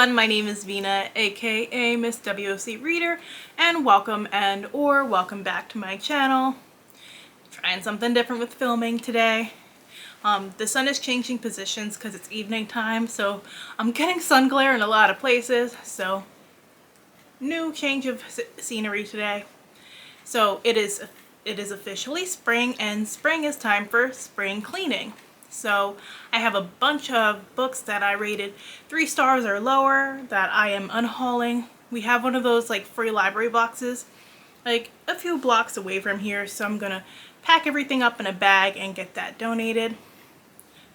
everyone, my name is Vina, aka Miss WOC Reader, and welcome welcome back to my channel. Trying something different with filming today. The sun is changing positions because it's evening time, so I'm getting sun glare in a lot of places, so new change of scenery today. So it is officially spring, and spring is time for spring cleaning. So I have a bunch of books that I rated 3 stars or lower that I am unhauling. We have one of those like free library boxes like a few blocks away from here, so I'm gonna pack everything up in a bag and get that donated.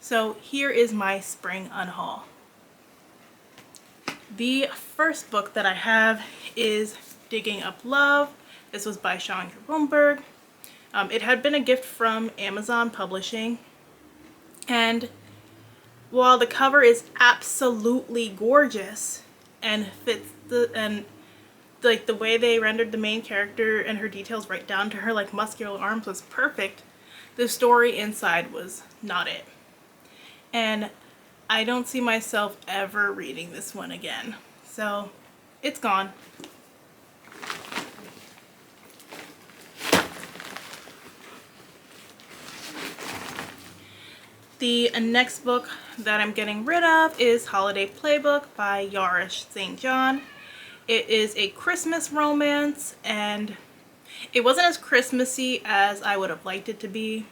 So here is my spring unhaul. The first book that I have is Digging Up Love. This was by Chandra Bloomberg. It had been a gift from Amazon Publishing, and while the cover is absolutely gorgeous and fits the way they rendered the main character and her details right down to her like muscular arms was perfect, the story inside was not it. And I don't see myself ever reading this one again. So it's gone. The next book that I'm getting rid of is Holiday Playbook by Yarish St. John. It is a Christmas romance, and it wasn't as Christmassy as I would have liked it to be.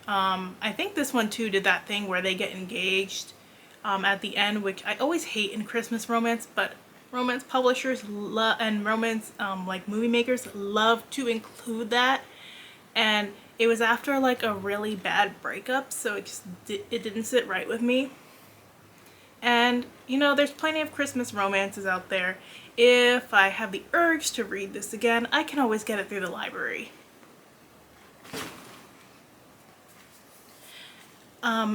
I think this one too did that thing where they get engaged at the end, which I always hate in Christmas romance, but romance publishers and romance like movie makers love to include that. And it was after like a really bad breakup, so it didn't sit right with me. And you know, there's plenty of Christmas romances out there. If I have the urge to read this again, I can always get it through the library.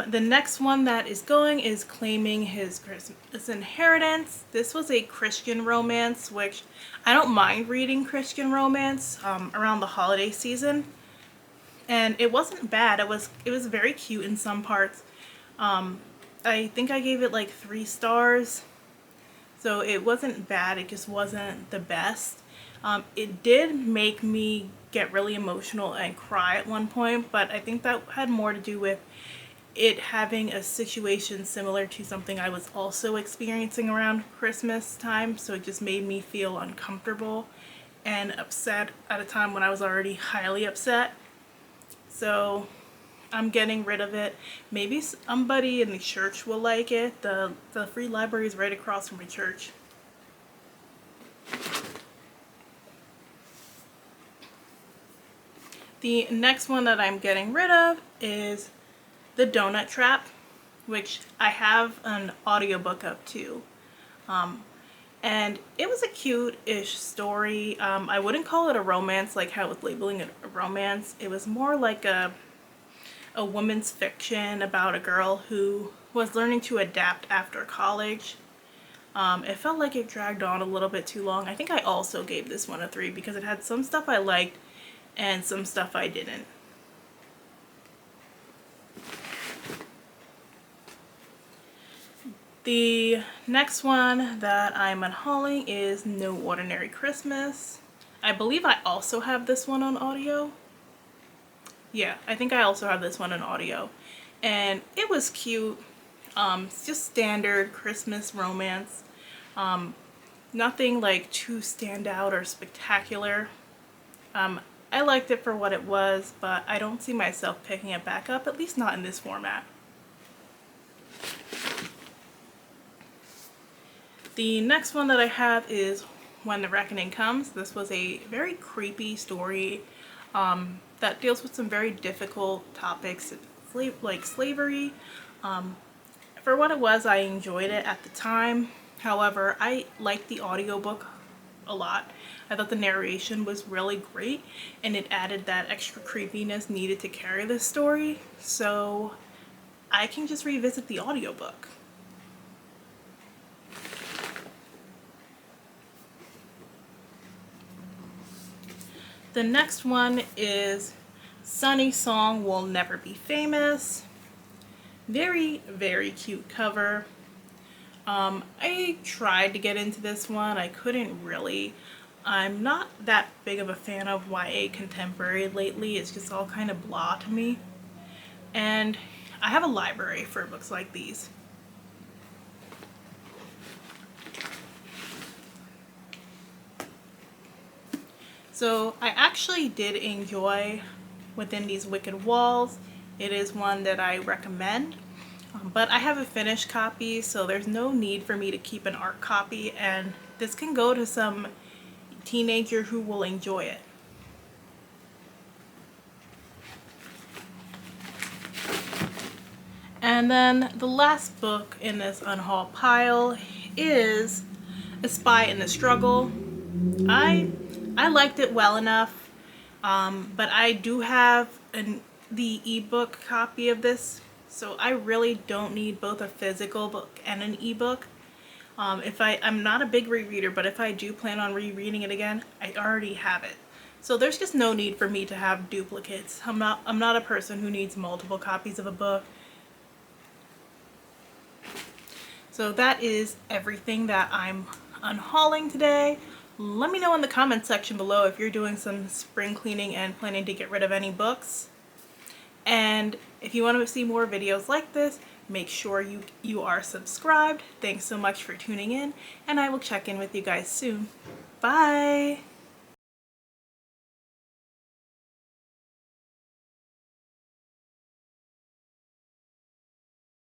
The next one that is going is Claiming His Christmas Inheritance. This was a Christian romance, which I don't mind reading Christian romance around the holiday season. And it wasn't bad. It was very cute in some parts. I think I gave it like 3 stars. So it wasn't bad, it just wasn't the best. It did make me get really emotional and cry at one point, but I think that had more to do with it having a situation similar to something I was also experiencing around Christmas time, so it just made me feel uncomfortable and upset at a time when I was already highly upset. So I'm getting rid of it. Maybe somebody in the church will like it. The free library is right across from my church. The next one that I'm getting rid of is The Donut Trap, which I have an audiobook of too. And it was a cute-ish story. I wouldn't call it a romance like how it's labeling it a romance. It was more like a woman's fiction about a girl who was learning to adapt after college. It felt like it dragged on a little bit too long. I think I also gave this one a 3 because it had some stuff I liked and some stuff I didn't. The next one that I'm unhauling is No Ordinary Christmas. I believe I also have this one on audio. Yeah, I think I also have this one on audio. And it was cute. It's just standard Christmas romance. Nothing like too standout or spectacular. I liked it for what it was, but I don't see myself picking it back up, at least not in this format. The next one that I have is When the Reckoning Comes. This was a very creepy story that deals with some very difficult topics like slavery. For what it was, I enjoyed it at the time. However, I liked the audiobook a lot. I thought the narration was really great, and it added that extra creepiness needed to carry this story. So I can just revisit the audiobook. The next one is Sunny Song Will Never Be Famous. Very, very cute cover. I tried to get into this one. I couldn't really. I'm not that big of a fan of YA contemporary lately. It's just all kind of blah to me. And I have a library for books like these. So I actually did enjoy Within These Wicked Walls. It is one that I recommend. But I have a finished copy, so there's no need for me to keep an art copy, and this can go to some teenager who will enjoy it. And then the last book in this Unhaul pile is A Spy in the Struggle. I liked it well enough, but I do have the ebook copy of this, so I really don't need both a physical book and an ebook. I'm not a big rereader, but if I do plan on rereading it again, I already have it. So there's just no need for me to have duplicates. I'm not a person who needs multiple copies of a book. So that is everything that I'm unhauling today. Let me know in the comments section below if you're doing some spring cleaning and planning to get rid of any books. And if you want to see more videos like this, make sure you are subscribed. Thanks so much for tuning in, and I will check in with you guys soon. Bye!